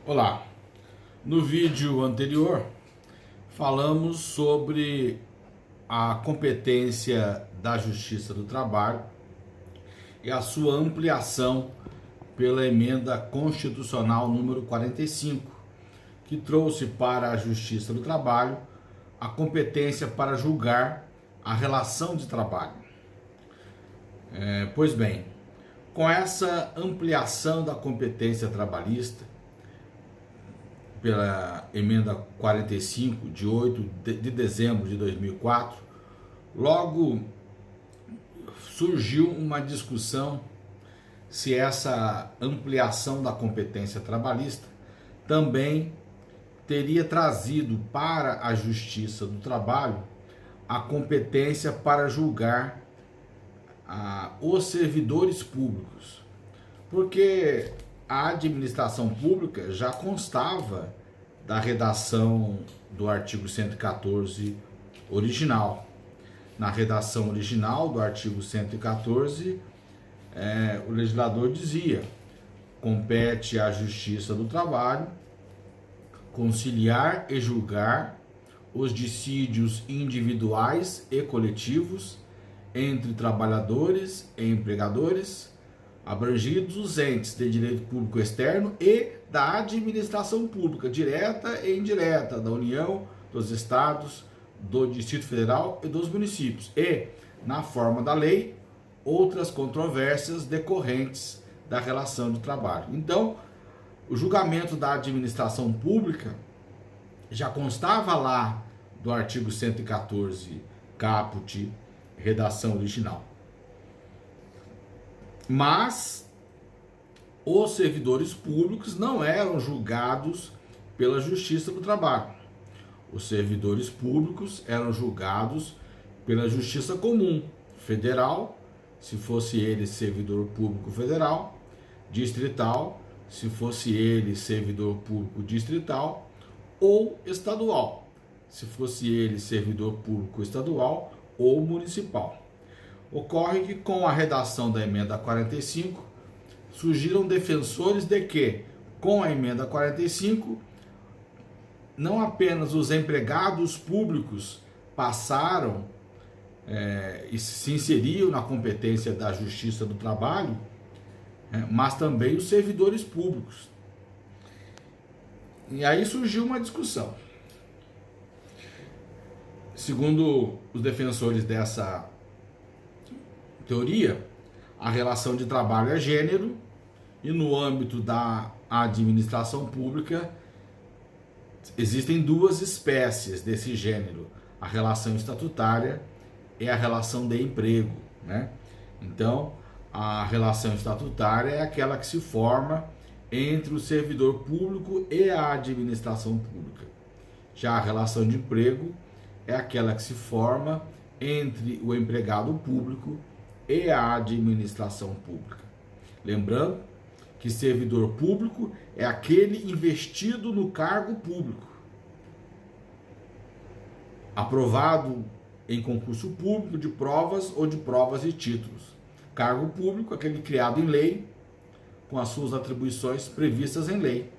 Olá, no vídeo anterior falamos sobre a competência da Justiça do Trabalho e a sua ampliação pela emenda constitucional número 45, que trouxe para a Justiça do Trabalho a competência para julgar a relação de trabalho. Pois bem, com essa ampliação da competência trabalhista pela emenda 45 de 8 de dezembro de 2004, logo surgiu uma discussão se essa ampliação da competência trabalhista também teria trazido para a Justiça do Trabalho a competência para julgar os servidores públicos, porque a administração pública já constava da redação do artigo 114 original. Na redação original do artigo 114, o legislador dizia: compete à Justiça do Trabalho conciliar e julgar os dissídios individuais e coletivos entre trabalhadores e empregadores, abrangidos os entes de direito público externo e da administração pública, direta e indireta, da União, dos Estados, do Distrito Federal e dos municípios, e, na forma da lei, outras controvérsias decorrentes da relação de trabalho. Então, o julgamento da administração pública já constava lá do artigo 114, caput, redação original. Mas os servidores públicos não eram julgados pela Justiça do Trabalho. Os servidores públicos eram julgados pela Justiça Comum Federal, se fosse ele servidor público federal, distrital, se fosse ele servidor público distrital, ou estadual, se fosse ele servidor público estadual ou municipal. Ocorre que com a redação da emenda 45, surgiram defensores de que, com a emenda 45, não apenas os empregados públicos passaram e se inseriam na competência da Justiça do Trabalho, mas também os servidores públicos. E aí surgiu uma discussão. Segundo os defensores dessa teoria, a relação de trabalho é gênero, e no âmbito da administração pública existem duas espécies desse gênero: a relação estatutária e a relação de emprego, né? Então, a relação estatutária é aquela que se forma entre o servidor público e a administração pública. Já a relação de emprego é aquela que se forma entre o empregado público e a administração pública. Lembrando que servidor público é aquele investido no cargo público, aprovado em concurso público de provas ou de provas e títulos. Cargo público, aquele criado em lei, com as suas atribuições previstas em lei.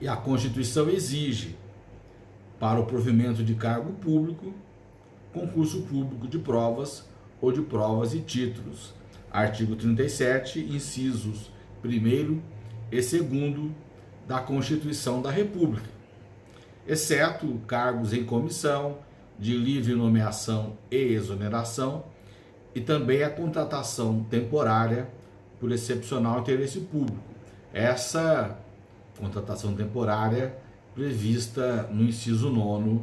E a Constituição exige, para o provimento de cargo público, concurso público de provas ou de provas e títulos. Artigo 37, incisos 1º e 2º da Constituição da República, exceto cargos em comissão, de livre nomeação e exoneração, e também a contratação temporária por excepcional interesse público. Essa contratação temporária prevista no inciso 9º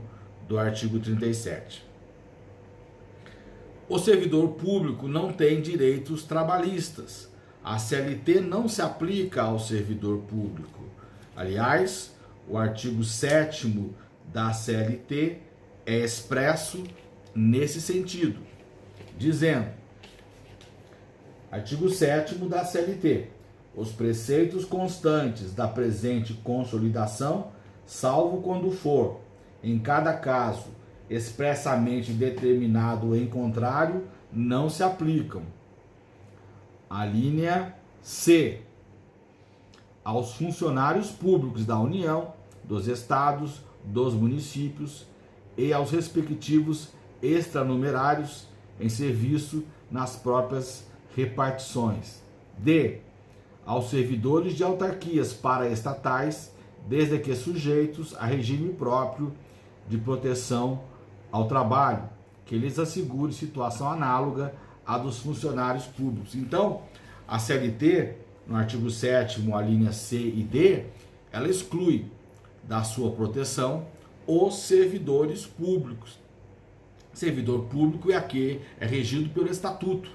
do artigo 37. O servidor público não tem direitos trabalhistas. A CLT não se aplica ao servidor público. Aliás, o artigo 7º da CLT é expresso nesse sentido, dizendo: artigo 7º da CLT: os preceitos constantes da presente consolidação, salvo quando for, em cada caso, expressamente determinado em contrário, não se aplicam. A linha C. aos funcionários públicos da União, dos estados, dos municípios e aos respectivos extranumerários em serviço nas próprias repartições. D. Aos servidores de autarquias paraestatais, desde que sujeitos a regime próprio de proteção ao trabalho, que lhes assegure situação análoga à dos funcionários públicos. Então, a CLT, no artigo 7º, a linha C e D, ela exclui da sua proteção os servidores públicos. Servidor público é aquele é regido pelo Estatuto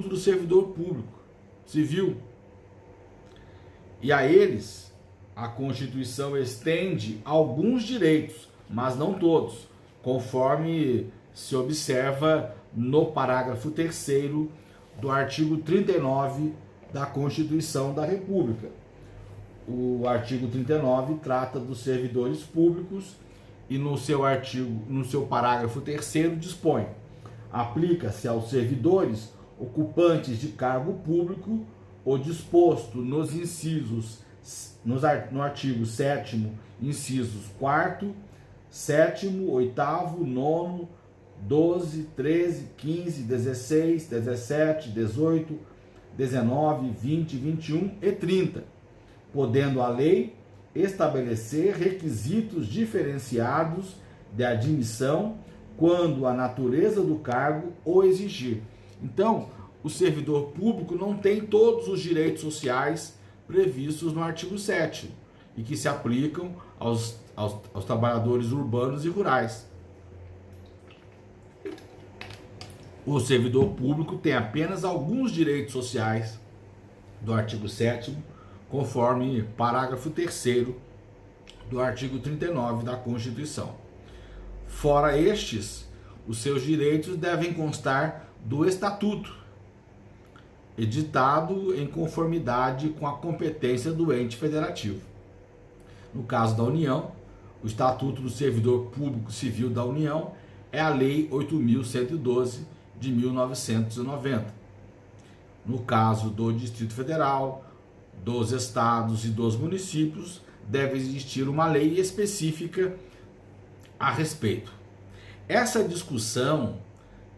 do Servidor Público Civil. E a eles, a Constituição estende alguns direitos, mas não todos, conforme se observa no parágrafo 3º do artigo 39 da Constituição da República. O artigo 39 trata dos servidores públicos e no seu parágrafo 3º dispõe: aplica-se aos servidores ocupantes de cargo público o disposto nos incisos no artigo 7º, incisos 4º, 7º, 8º, 9º, 12, 13, 15, 16, 17, 18, 19, 20, 21 e 30, podendo a lei estabelecer requisitos diferenciados de admissão quando a natureza do cargo o exigir. Então, o servidor público não tem todos os direitos sociais previstos no artigo 7º e que se aplicam aos trabalhadores urbanos e rurais. O servidor público tem apenas alguns direitos sociais do artigo 7º, conforme parágrafo 3º do artigo 39 da Constituição. Fora estes, os seus direitos devem constar do Estatuto, editado em conformidade com a competência do ente federativo. No caso da União, o Estatuto do Servidor Público Civil da União é a Lei 8.112 de 1990. No caso do Distrito Federal, dos estados e dos municípios, deve existir uma lei específica a respeito. Essa discussão,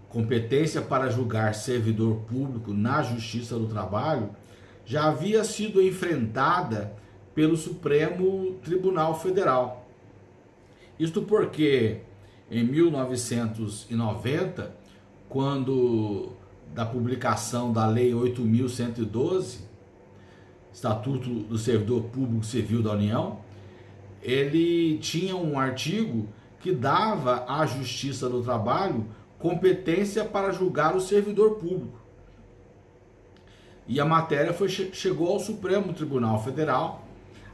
competência para julgar servidor público na Justiça do Trabalho, já havia sido enfrentada pelo Supremo Tribunal Federal. Isto porque, em 1990, quando da publicação da Lei 8.112, Estatuto do Servidor Público Civil da União, ele tinha um artigo que dava à Justiça do Trabalho competência para julgar o servidor público. E a matéria chegou ao Supremo Tribunal Federal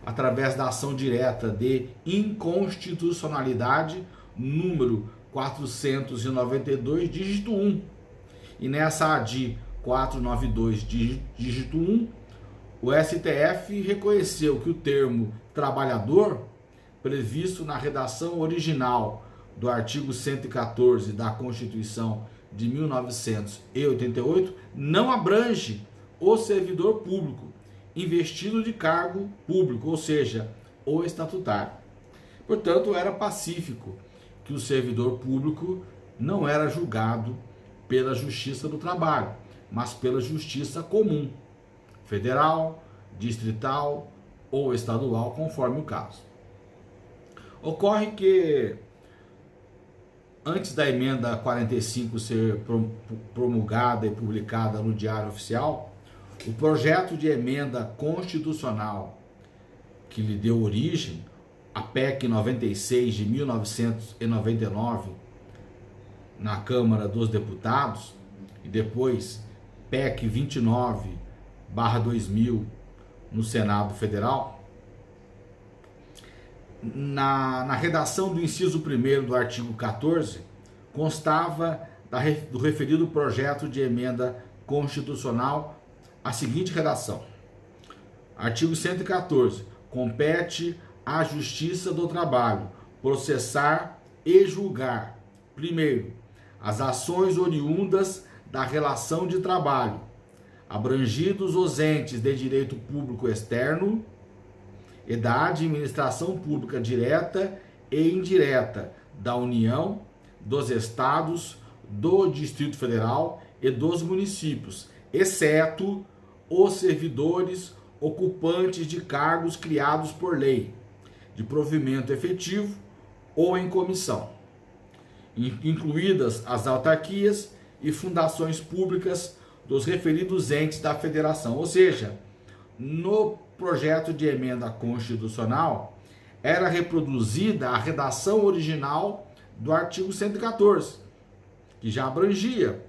através da ação direta de inconstitucionalidade número 492, dígito 1. E nessa ADI 492, dígito 1, o STF reconheceu que o termo trabalhador, previsto na redação original do artigo 114 da Constituição de 1988, não abrange o servidor público investido de cargo público, ou seja, o estatutário. Portanto, era pacífico que o servidor público não era julgado pela Justiça do Trabalho, mas pela Justiça Comum, federal, distrital ou estadual, conforme o caso. Ocorre que, antes da emenda 45 ser promulgada e publicada no Diário Oficial, o projeto de emenda constitucional que lhe deu origem, a PEC 96 de 1999, na Câmara dos Deputados, e depois PEC 29/2000 no Senado Federal, na redação do inciso 1º do artigo 14, constava do referido projeto de emenda constitucional a seguinte redação: artigo 114, compete à Justiça do Trabalho processar e julgar, primeiro, as ações oriundas da relação de trabalho, abrangidos os entes de direito público externo e da administração pública direta e indireta da União, dos Estados, do Distrito Federal e dos municípios, exceto os servidores ocupantes de cargos criados por lei, de provimento efetivo ou em comissão, incluídas as autarquias e fundações públicas dos referidos entes da federação. Ou seja, no projeto de emenda constitucional era reproduzida a redação original do artigo 114, que já abrangia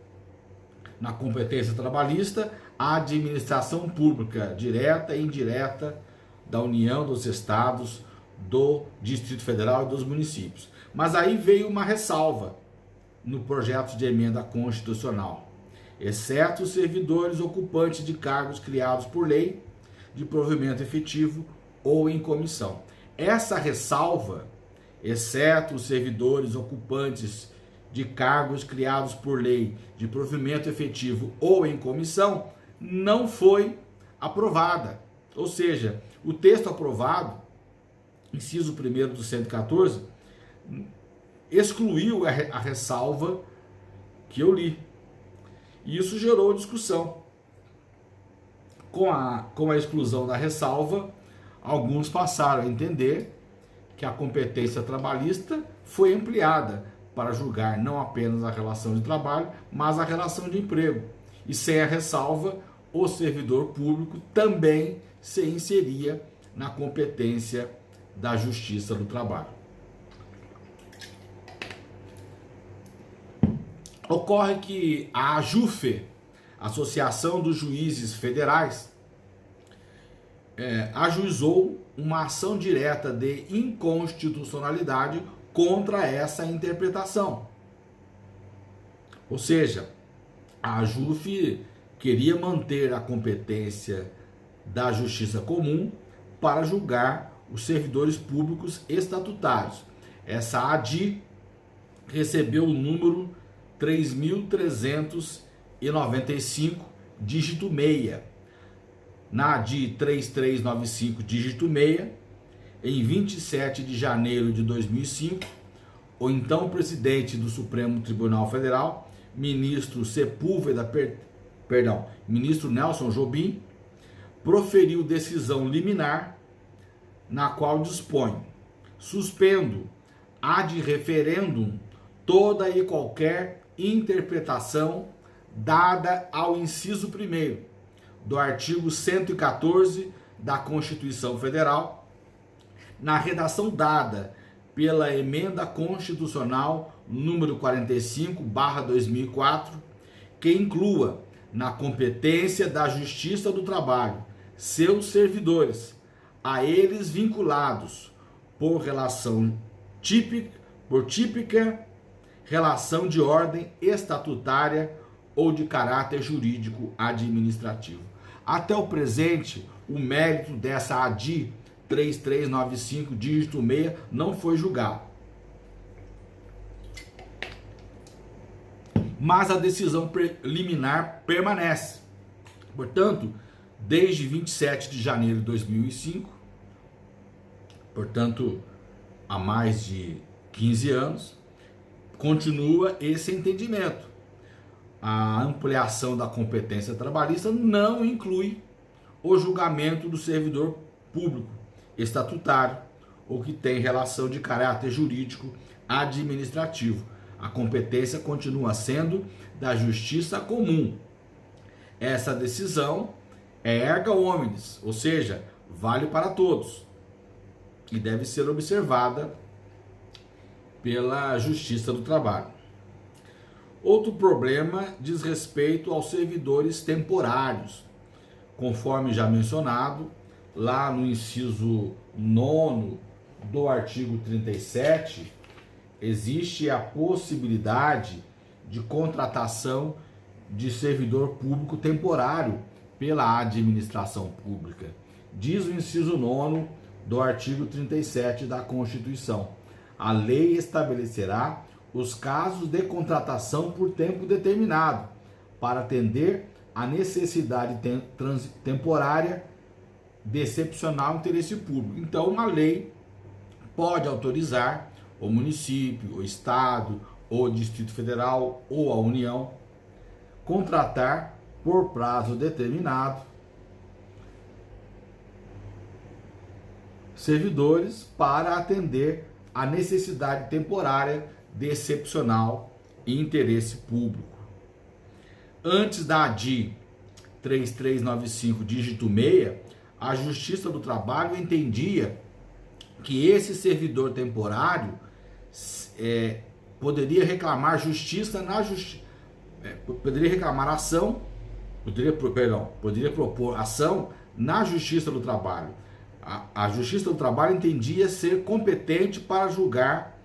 na competência trabalhista a administração pública direta e indireta da União, dos Estados, do Distrito Federal e dos municípios. Mas aí veio uma ressalva no projeto de emenda constitucional: exceto os servidores ocupantes de cargos criados por lei, de provimento efetivo ou em comissão. Essa ressalva, exceto os servidores ocupantes de cargos criados por lei, de provimento efetivo ou em comissão, não foi aprovada. Ou seja, o texto aprovado, inciso 1º do 114, excluiu a ressalva que eu li. E isso gerou discussão. Com a exclusão da ressalva, alguns passaram a entender que a competência trabalhista foi ampliada para julgar não apenas a relação de trabalho, mas a relação de emprego. E sem a ressalva, o servidor público também se inseria na competência da Justiça do Trabalho. Ocorre que a AJUFE, Associação dos Juízes Federais, ajuizou uma ação direta de inconstitucionalidade contra essa interpretação. Ou seja, a AJUFE queria manter a competência da Justiça Comum para julgar os servidores públicos estatutários. Essa ADI recebeu o número 3.395, dígito 6. Na ADI 3395, dígito 6, em 27 de janeiro de 2005, o então presidente do Supremo Tribunal Federal, ministro ministro Nelson Jobim, proferiu decisão liminar na qual dispõe: suspendo ad referendum toda e qualquer interpretação dada ao inciso 1º do artigo 114 da Constituição Federal, na redação dada pela Emenda Constitucional número 45/2004, que inclua na competência da Justiça do Trabalho seus servidores, a eles vinculados por típica relação de ordem estatutária ou de caráter jurídico administrativo. Até o presente, o mérito dessa ADI 3395, dígito 6, não foi julgado. Mas a decisão preliminar permanece. Portanto, desde 27 de janeiro de 2005, portanto, há mais de 15 anos, continua esse entendimento. A ampliação da competência trabalhista não inclui o julgamento do servidor público estatutário ou que tem relação de caráter jurídico administrativo. A competência continua sendo da Justiça Comum. Essa decisão é erga omnes, ou seja, vale para todos e deve ser observada pela Justiça do Trabalho. Outro problema diz respeito aos servidores temporários. Conforme já mencionado, lá no inciso 9 do artigo 37, existe a possibilidade de contratação de servidor público temporário pela administração pública. Diz o inciso 9 do artigo 37 da Constituição: a lei estabelecerá os casos de contratação por tempo determinado, para atender a necessidade temporária de excepcional interesse público. Então, uma lei pode autorizar o município, o estado, ou o Distrito Federal, ou a União, contratar por prazo determinado servidores para atender a necessidade temporária de excepcional interesse público. Antes da ADI 3395, dígito 6, a Justiça do Trabalho entendia que esse servidor temporário poderia reclamar poderia reclamar ação, poderia propor ação na Justiça do Trabalho. A Justiça do Trabalho entendia ser competente para julgar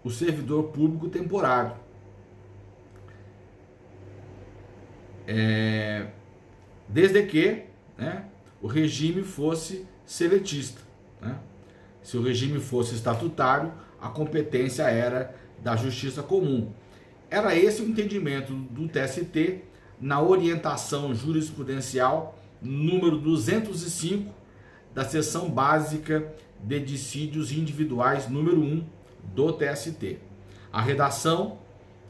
o servidor público temporário. Desde que, né, o regime fosse seletista, né? Se o regime fosse estatutário, a competência era da Justiça Comum. Era esse o entendimento do TST na orientação jurisprudencial número 205 da seção básica de dissídios individuais número 1 do TST. A redação,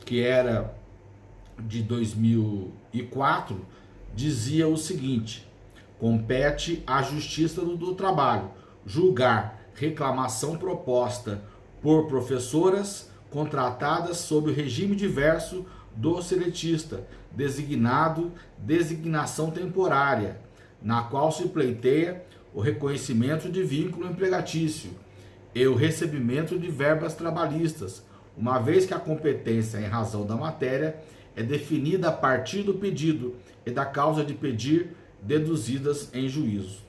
que era de 2004, dizia o seguinte: compete à Justiça do Trabalho julgar reclamação proposta por professoras contratadas sob o regime diverso do seletista, designação temporária, na qual se pleiteia o reconhecimento de vínculo empregatício e o recebimento de verbas trabalhistas, uma vez que a competência em razão da matéria é definida a partir do pedido e da causa de pedir deduzidas em juízo.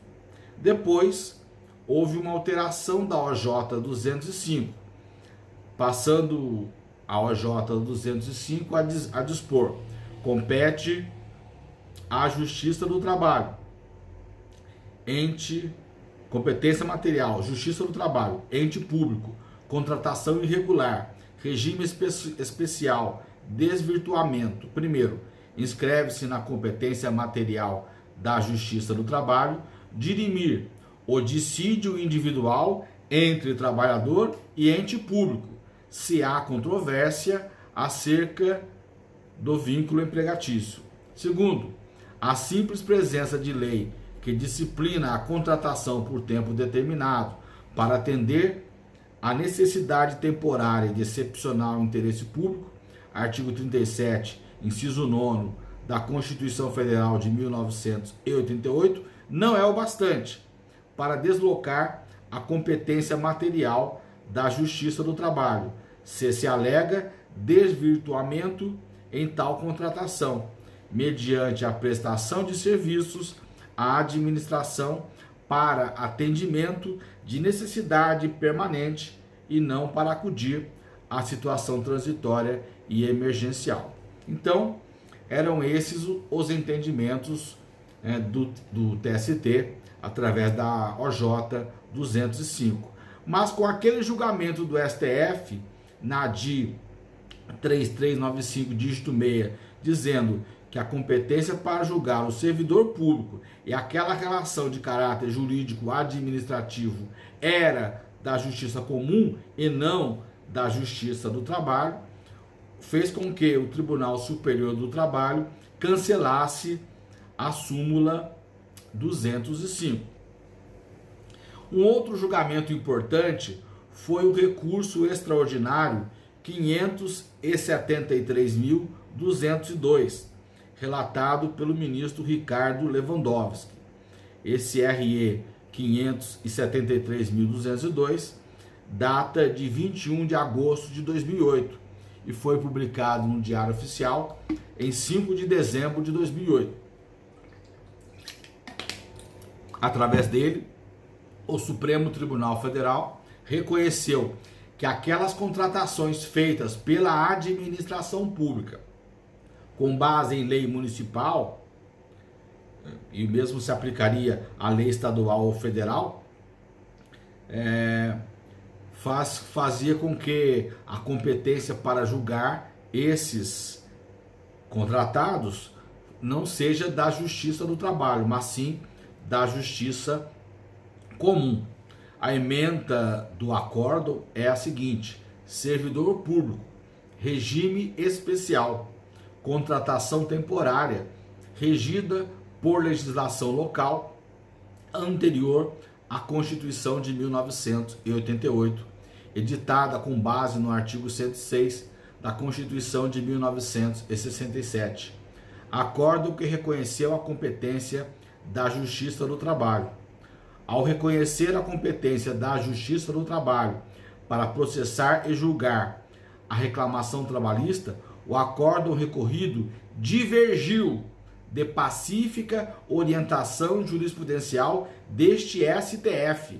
Depois, houve uma alteração da OJ 205, passando a OJ 205 a dispor: compete à Justiça do Trabalho, competência material, Justiça do Trabalho, ente público, contratação irregular, regime especial, desvirtuamento. Primeiro, inscreve-se na competência material da Justiça do Trabalho dirimir o dissídio individual entre trabalhador e ente público, se há controvérsia acerca do vínculo empregatício. Segundo, a simples presença de lei que disciplina a contratação por tempo determinado para atender à necessidade temporária de excepcional interesse público, artigo 37, inciso 9 da Constituição Federal de 1988, não é o bastante para deslocar a competência material da Justiça do Trabalho, se alega desvirtuamento em tal contratação, mediante a prestação de serviços à administração para atendimento de necessidade permanente e não para acudir à situação transitória e emergencial. Então, eram esses os entendimentos do TST através da OJ 205. Mas com aquele julgamento do STF, na DI 3395, dígito 6, dizendo que a competência para julgar o servidor público e aquela relação de caráter jurídico administrativo era da Justiça Comum e não da Justiça do Trabalho, fez com que o Tribunal Superior do Trabalho cancelasse a súmula 205. Um outro julgamento importante foi o recurso extraordinário 573.202, relatado pelo ministro Ricardo Lewandowski. Esse RE 573.202 data de 21 de agosto de 2008 e foi publicado no Diário Oficial em 5 de dezembro de 2008. Através dele, o Supremo Tribunal Federal reconheceu que aquelas contratações feitas pela administração pública com base em lei municipal, e mesmo se aplicaria à lei estadual ou federal, fazia com que a competência para julgar esses contratados não seja da Justiça do Trabalho, mas sim da Justiça Comum. A emenda do acórdão é a seguinte: servidor público, regime especial, contratação temporária, regida por legislação local anterior à Constituição de 1988, editada com base no artigo 106 da Constituição de 1967. Acórdão que reconheceu a competência da Justiça do Trabalho. Ao reconhecer a competência da Justiça do Trabalho para processar e julgar a reclamação trabalhista, o acórdão recorrido divergiu de pacífica orientação jurisprudencial deste STF.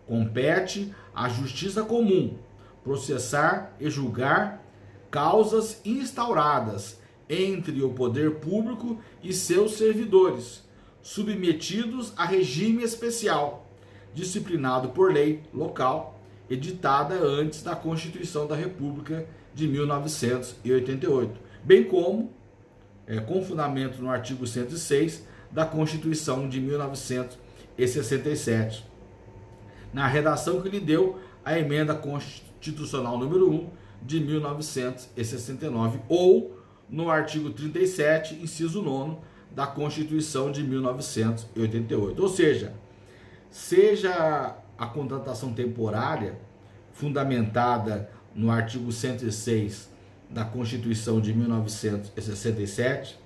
Compete à Justiça Comum processar e julgar causas instauradas entre o poder público e seus servidores, submetidos a regime especial, disciplinado por lei local, editada antes da Constituição da República de 1988, bem como, com fundamento no artigo 106 da Constituição de 1967, na redação que lhe deu a Emenda Constitucional número 1 de 1969, ou no artigo 37, inciso 9 da Constituição de 1988. Ou seja a contratação temporária fundamentada no artigo 106 da Constituição de 1967,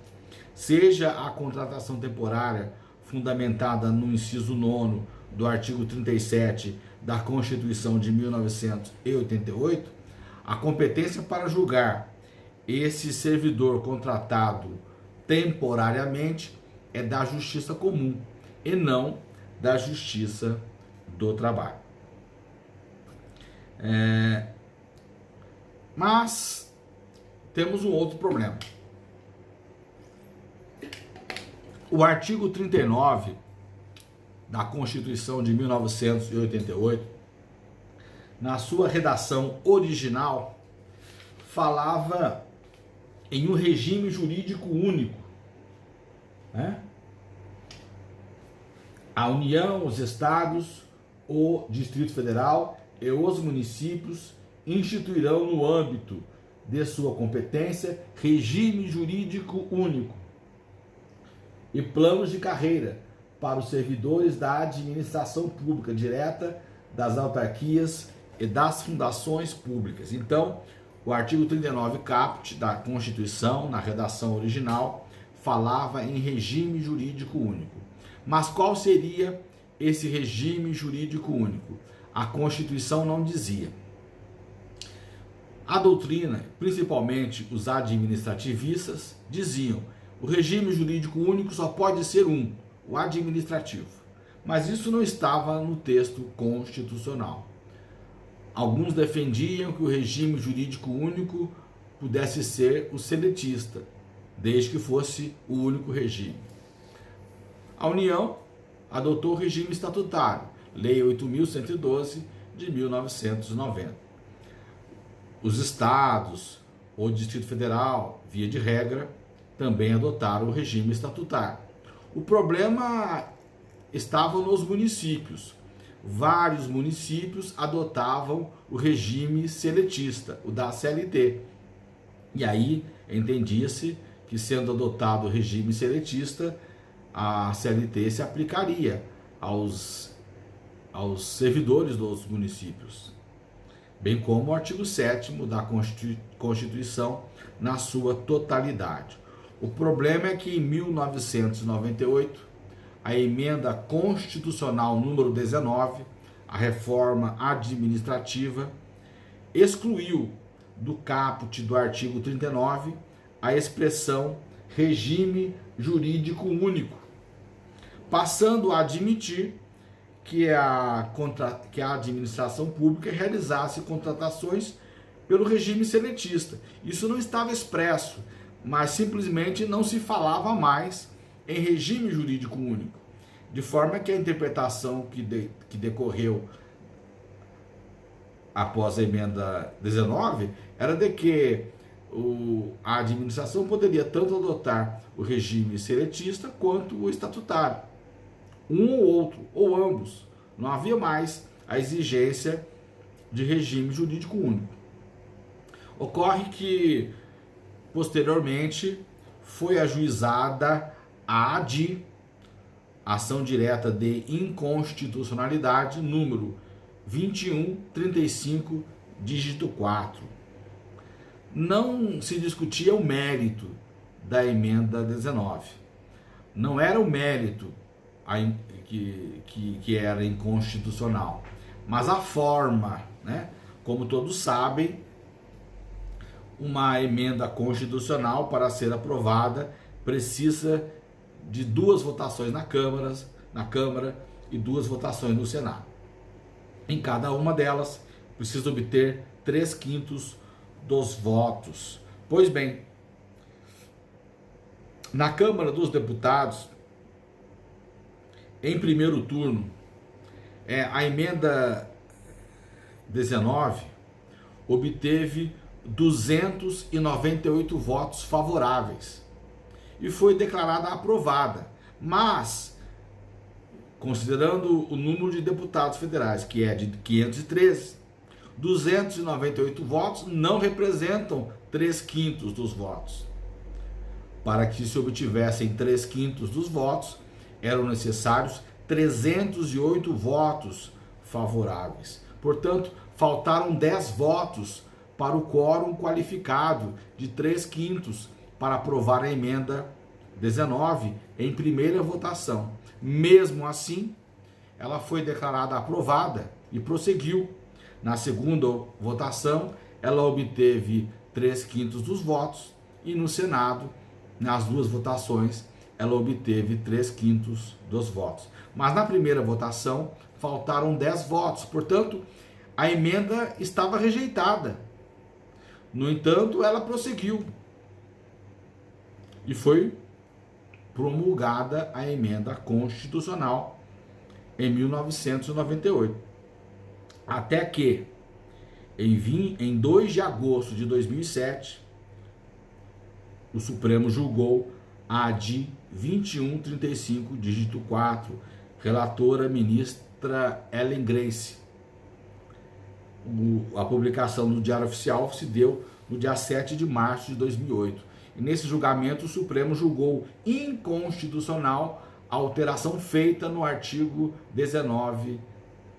seja a contratação temporária fundamentada no inciso 9 do artigo 37 da Constituição de 1988, a competência para julgar esse servidor contratado temporariamente é da Justiça Comum e não da Justiça do Trabalho. Mas temos um outro problema. O artigo 39 da Constituição de 1988, na sua redação original, falava em um regime jurídico único, né? A União, os estados, o Distrito Federal e os municípios instituirão no âmbito de sua competência regime jurídico único e planos de carreira para os servidores da administração pública direta, das autarquias e das fundações públicas. Então, o artigo 39 caput da Constituição, na redação original, falava em regime jurídico único. Mas qual seria esse regime jurídico único? A Constituição não dizia. A doutrina, principalmente os administrativistas, diziam: o regime jurídico único só pode ser um, o administrativo. Mas isso não estava no texto constitucional. Alguns defendiam que o regime jurídico único pudesse ser o seletista, desde que fosse o único regime. A União adotou o regime estatutário, Lei 8.112 de 1990. Os estados, o Distrito Federal, via de regra, também adotaram o regime estatutário. O problema estava nos municípios. Vários municípios adotavam o regime seletista, o da CLT. E aí entendia-se que, sendo adotado o regime seletista, a CLT se aplicaria aos servidores dos municípios, bem como o artigo 7º da Constituição na sua totalidade. O problema é que em 1998, a emenda constitucional número 19, a reforma administrativa, excluiu do caput do artigo 39 a expressão regime jurídico único, passando a admitir que a administração pública realizasse contratações pelo regime seletista. Isso não estava expresso, mas simplesmente não se falava mais em regime jurídico único, de forma que a interpretação que decorreu após a emenda 19 era de que a administração poderia tanto adotar o regime seletista quanto o estatutário, um ou outro, ou ambos. Não havia mais a exigência de regime jurídico único. Ocorre que, posteriormente, foi ajuizada a ADI, Ação Direta de Inconstitucionalidade, número 2135, dígito 4. Não se discutia o mérito da emenda 19. Não era o mérito que era inconstitucional, mas a forma, né? Como todos sabem, uma emenda constitucional, para ser aprovada, precisa de 2 votações na Câmara e 2 votações no Senado. Em cada uma delas, precisa obter 3/5 dos votos. Pois bem, na Câmara dos Deputados, em primeiro turno, a emenda 19 obteve 298 votos favoráveis e foi declarada aprovada, mas, considerando o número de deputados federais, que é de 513, 298 votos não representam 3/5 dos votos. Para que se obtivessem 3/5 dos votos, eram necessários 308 votos favoráveis. Portanto, faltaram 10 votos para o quórum qualificado de 3/5 para aprovar a emenda 19 em primeira votação. Mesmo assim, ela foi declarada aprovada e prosseguiu. Na segunda votação, ela obteve 3/5 dos votos e no Senado, nas 2 votações, ela obteve 3/5 dos votos. Mas na primeira votação, faltaram 10 votos. Portanto, a emenda estava rejeitada. No entanto, ela prosseguiu e foi promulgada a emenda constitucional em 1998. Até que, em 2 de agosto de 2007, o Supremo julgou a ADI 2135, dígito 4, relatora ministra Ellen Grace. A publicação no Diário Oficial se deu no dia 7 de março de 2008. E nesse julgamento, o Supremo julgou inconstitucional a alteração feita no artigo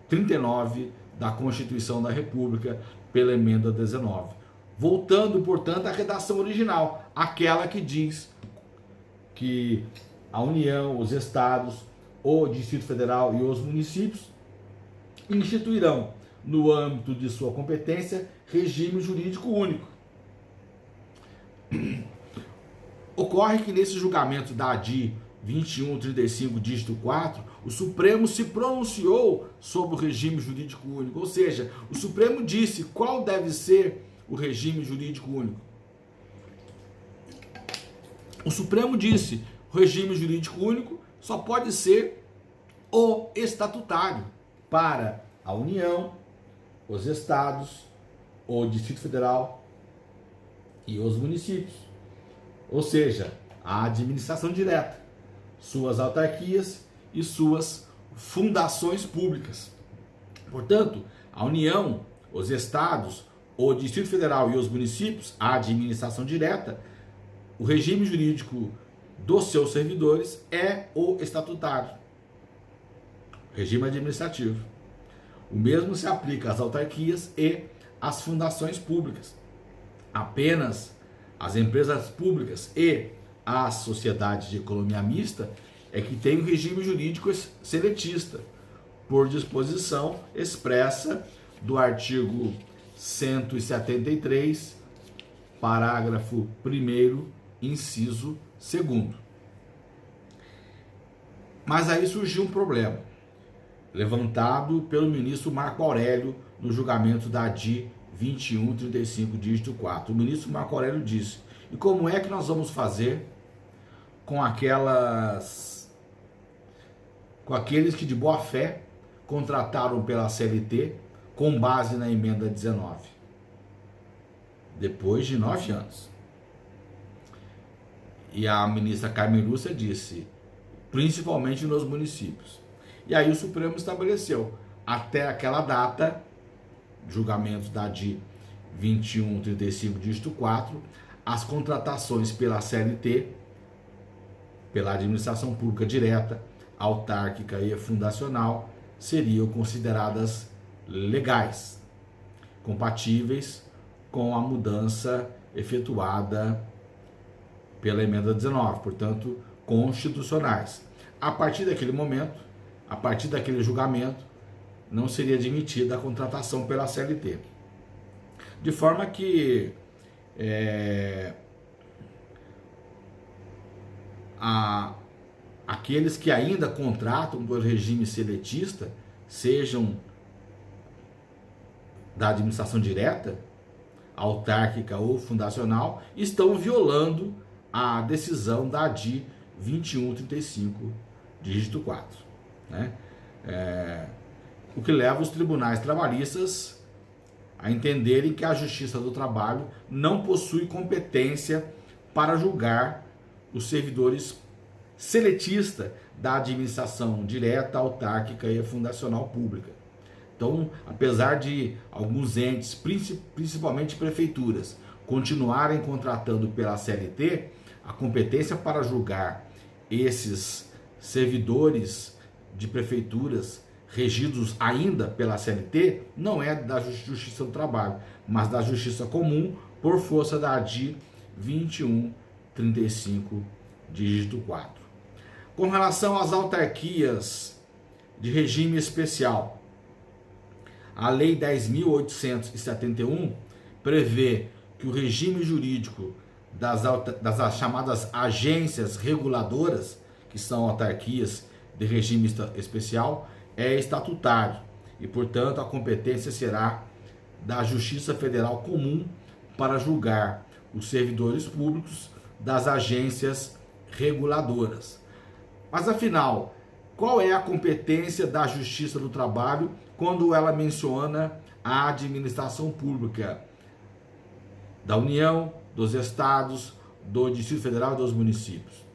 39 da Constituição da República pela emenda 19. Voltando, portanto, à redação original, aquela que diz que a União, os estados, o Distrito Federal e os municípios instituirão, no âmbito de sua competência, regime jurídico único. Ocorre que nesse julgamento da ADI 2135, dígito 4, o Supremo se pronunciou sobre o regime jurídico único, ou seja, o Supremo disse qual deve ser o regime jurídico único. O Supremo disse: o regime jurídico único só pode ser o estatutário para a União, os estados, o Distrito Federal e os municípios. Ou seja, a administração direta, suas autarquias e suas fundações públicas. Portanto, a União, os estados, o Distrito Federal e os municípios, a administração direta, o regime jurídico dos seus servidores é o estatutário, regime administrativo. O mesmo se aplica às autarquias e às fundações públicas. Apenas as empresas públicas e as sociedades de economia mista é que tem o regime jurídico seletista, por disposição expressa do artigo 173, parágrafo 1º, inciso 2º. Mas aí surgiu um problema, levantado pelo ministro Marco Aurélio no julgamento da ADI 2135, dígito 4. O ministro Marco Aurélio disse: e como é que nós vamos fazer com aqueles que de boa fé contrataram pela CLT com base na emenda 19? depois de 9 anos. E a ministra Carmen Lúcia disse, principalmente nos municípios. E aí o Supremo estabeleceu, até aquela data, julgamento da ADI 2135, dígito 4, as contratações pela CLT, pela administração pública direta, autárquica e fundacional, seriam consideradas legais, compatíveis com a mudança efetuada pela emenda 19, portanto, constitucionais. A partir daquele momento, a partir daquele julgamento, não seria admitida a contratação pela CLT. De forma que aqueles que ainda contratam por regime seletista, sejam da administração direta, autárquica ou fundacional, estão violando a decisão da ADI 2135, dígito 4. Né? O que leva os tribunais trabalhistas a entenderem que a Justiça do Trabalho não possui competência para julgar os servidores seletistas da administração direta, autárquica e fundacional pública. Então, apesar de alguns entes, principalmente prefeituras, continuarem contratando pela CLT, a competência para julgar esses servidores de prefeituras regidos ainda pela CLT não é da Justiça do Trabalho, mas da Justiça Comum, por força da ADI 2135, dígito 4. Com relação às autarquias de regime especial, a Lei 10.871 prevê que o regime jurídico das chamadas agências reguladoras, que são autarquias de regime especial, é estatutário e, portanto, a competência será da Justiça Federal Comum para julgar os servidores públicos das agências reguladoras. Mas, afinal, qual é a competência da Justiça do Trabalho quando ela menciona a administração pública da União, dos estados, do Distrito Federal e dos municípios?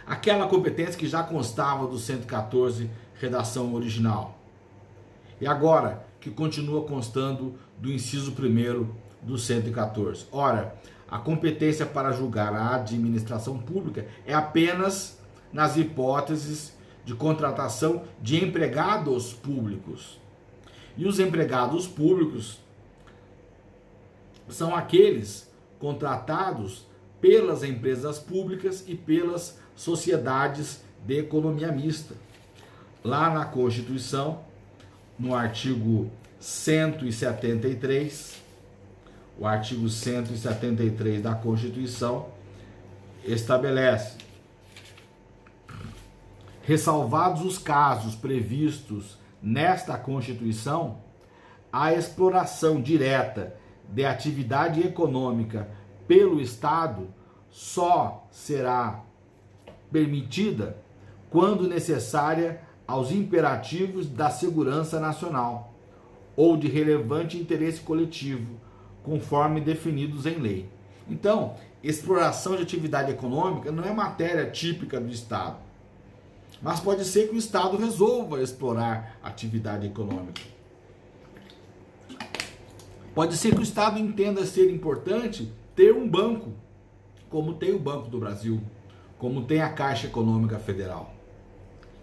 Aquela competência que já constava do 114, redação original, e agora que continua constando do inciso 1º do 114. Ora, a competência para julgar a administração pública é apenas nas hipóteses de contratação de empregados públicos. E os empregados públicos são aqueles contratados pelas empresas públicas e pelas sociedades de economia mista. Lá na Constituição, no artigo 173, o artigo 173 da Constituição estabelece: ressalvados os casos previstos nesta Constituição, a exploração direta de atividade econômica pelo Estado só será permitida quando necessária aos imperativos da segurança nacional ou de relevante interesse coletivo, conforme definidos em lei. Então, exploração de atividade econômica não é matéria típica do Estado, mas pode ser que o Estado resolva explorar atividade econômica. Pode ser que o Estado entenda ser importante ter um banco, como tem o Banco do Brasil, como tem a Caixa Econômica Federal.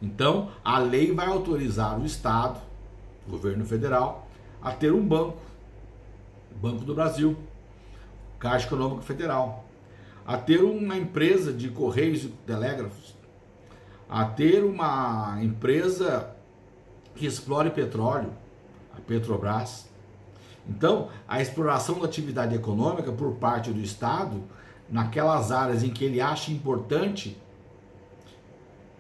Então, a lei vai autorizar o Estado, o governo federal, a ter um banco, Banco do Brasil, Caixa Econômica Federal, a ter uma empresa de correios e telégrafos, a ter uma empresa que explore petróleo, a Petrobras. Então, a exploração da atividade econômica por parte do Estado, naquelas áreas em que ele acha importante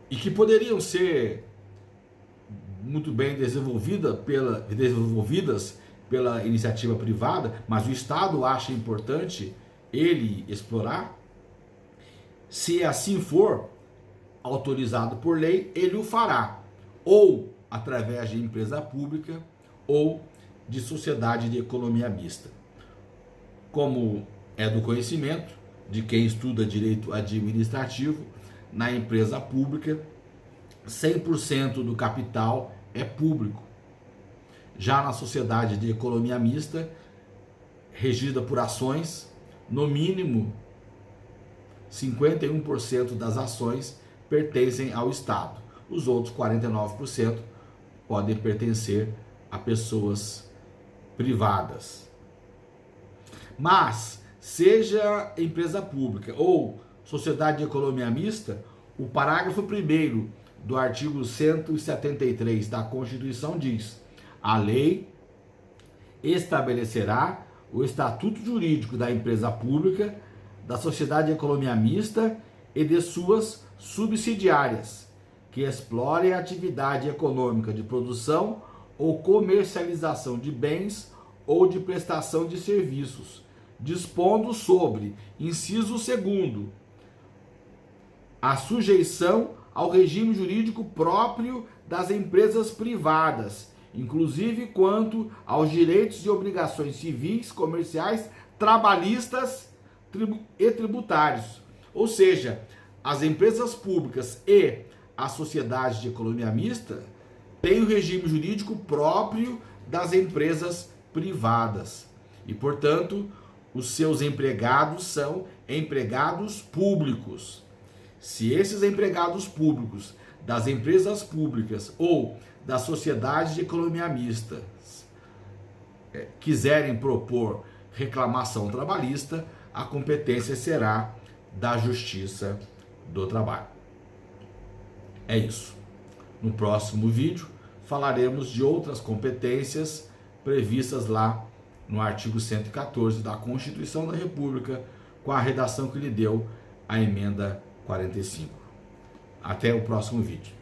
e que poderiam ser muito bem desenvolvidas pela iniciativa privada, mas o Estado acha importante ele explorar, se assim for autorizado por lei, ele o fará, ou através de empresa pública ou de sociedade de economia mista. como é do conhecimento de quem estuda direito administrativo, na empresa pública, 100% do capital é público. Já na sociedade de economia mista, regida por ações, no mínimo 51% das ações pertencem ao Estado. Os outros 49% podem pertencer a pessoas privadas. Mas, seja empresa pública ou sociedade de economia mista, o parágrafo 1º do artigo 173 da Constituição diz: a lei estabelecerá o estatuto jurídico da empresa pública, da sociedade de economia mista e de suas subsidiárias, que explorem a atividade econômica de produção ou comercialização de bens ou de prestação de serviços, dispondo sobre, inciso 2º, a sujeição ao regime jurídico próprio das empresas privadas, inclusive quanto aos direitos e obrigações civis, comerciais, trabalhistas e tributários. Ou seja, as empresas públicas e a sociedade de economia mista têm o regime jurídico próprio das empresas privadas. E, portanto, os seus empregados são empregados públicos. Se esses empregados públicos das empresas públicas ou da sociedade de economia mista quiserem propor reclamação trabalhista, a competência será da Justiça do Trabalho. É isso. No próximo vídeo falaremos de outras competências previstas lá no artigo 114 da Constituição da República, com a redação que lhe deu a emenda 45. Até o próximo vídeo.